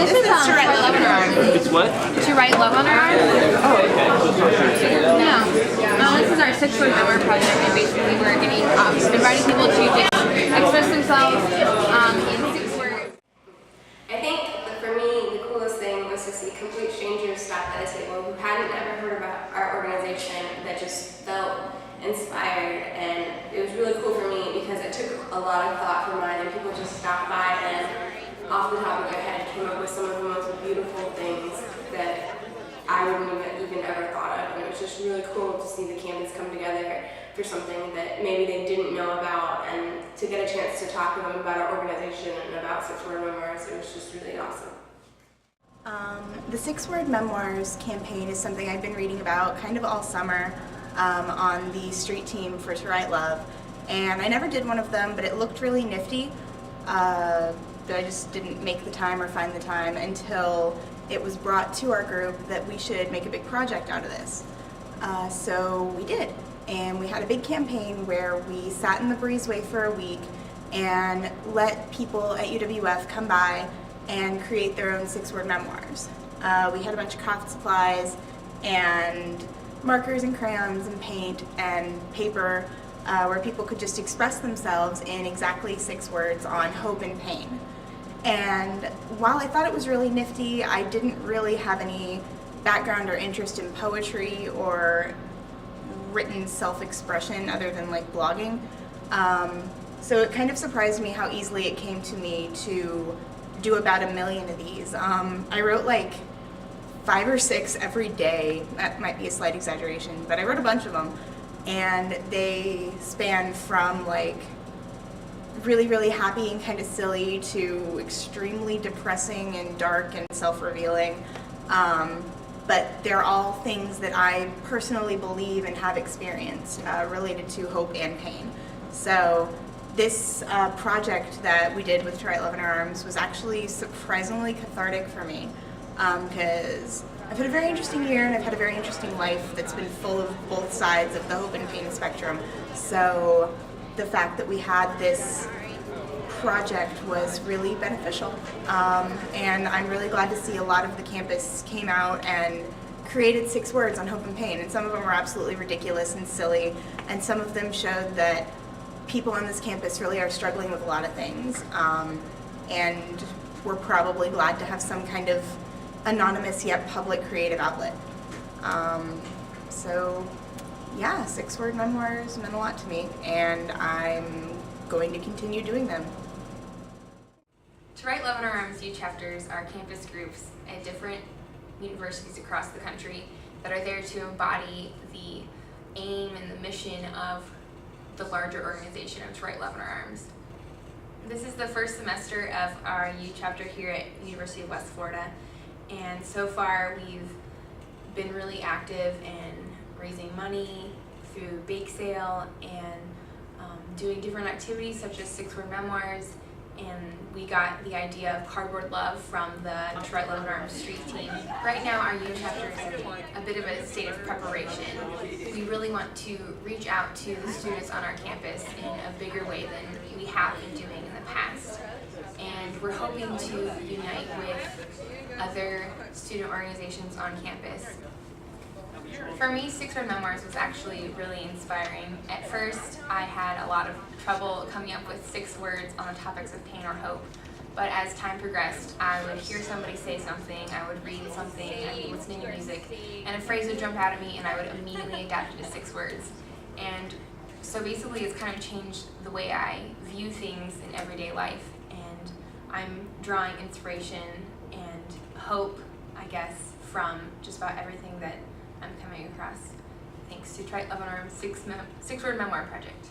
This is to write love on our arm. It's what? To write love on our arm. Oh, okay. No. This is our 6-word memoir project, and basically we're inviting people to just express themselves in 6 words. I think that for me, the coolest thing was to see complete strangers stop at a table who hadn't ever heard about our organization that just felt inspired, and it was really cool for me because it took a lot of thought for mine, and people just stopped by and off the top of their head came up with some of the most beautiful things that I wouldn't even ever thought of, and it was just really cool to see the campus come together for something that maybe they didn't know about, and to get a chance to talk to them about our organization and about 6-word memoirs. It was just really awesome. The 6-word memoirs campaign is something I've been reading about kind of all summer on the street team for To Write Love, and I never did one of them, but it looked really nifty. But I just didn't make the time or find the time until it was brought to our group that we should make a big project out of this. So we did, and we had a big campaign where we sat in the breezeway for a week and let people at UWF come by and create their own 6-word memoirs. We had a bunch of craft supplies and markers and crayons and paint and paper where people could just express themselves in exactly 6 words on hope and pain. And while I thought it was really nifty, I didn't really have any background or interest in poetry or written self-expression other than like blogging. So it kind of surprised me how easily it came to me to do about 1 million of these. I wrote like 5 or 6 every day. That might be a slight exaggeration, but I wrote a bunch of them. And they span from like really, really happy and kind of silly to extremely depressing and dark and self-revealing. But they're all things that I personally believe and have experienced related to hope and pain. So this project that we did with To Write Love in Our Arms was actually surprisingly cathartic for me because I've had a very interesting year and I've had a very interesting life that's been full of both sides of the hope and pain spectrum. So the fact that we had this project was really beneficial. And I'm really glad to see a lot of the campus came out and created 6 words on hope and pain. And some of them were absolutely ridiculous and silly. And some of them showed that people on this campus really are struggling with a lot of things. And we're probably glad to have some kind of anonymous yet public creative outlet. So yeah, 6-word memoirs meant a lot to me, and I'm going to continue doing them. To Write Love in Our Arms UChapters are campus groups at different universities across the country that are there to embody the aim and the mission of the larger organization of To Write Love in Our Arms. This is the first semester of our UChapter here at University of West Florida, and so far we've been really active in raising money through bake sale and doing different activities such as 6-word memoirs, and we got the idea of cardboard love from the To Write Love in Our Arms street team. Right now our UChapter is in a bit of a state of preparation. We really want to reach out to the students on our campus in a bigger way than we have been doing in the past. And we're hoping to unite with other student organizations on campus. For me, 6-word memoirs was actually really inspiring. At first, I had a lot of trouble coming up with 6 words on the topics of pain or hope. But as time progressed, I would hear somebody say something, I would read something, I would listen to music, and a phrase would jump out at me and I would immediately adapt it to 6 words. And so basically it's kind of changed the way I view things in everyday life, and I'm drawing inspiration and hope, I guess, from just about everything that I'm coming across, thanks to To Write Love in Our Arms 6-word memoir project.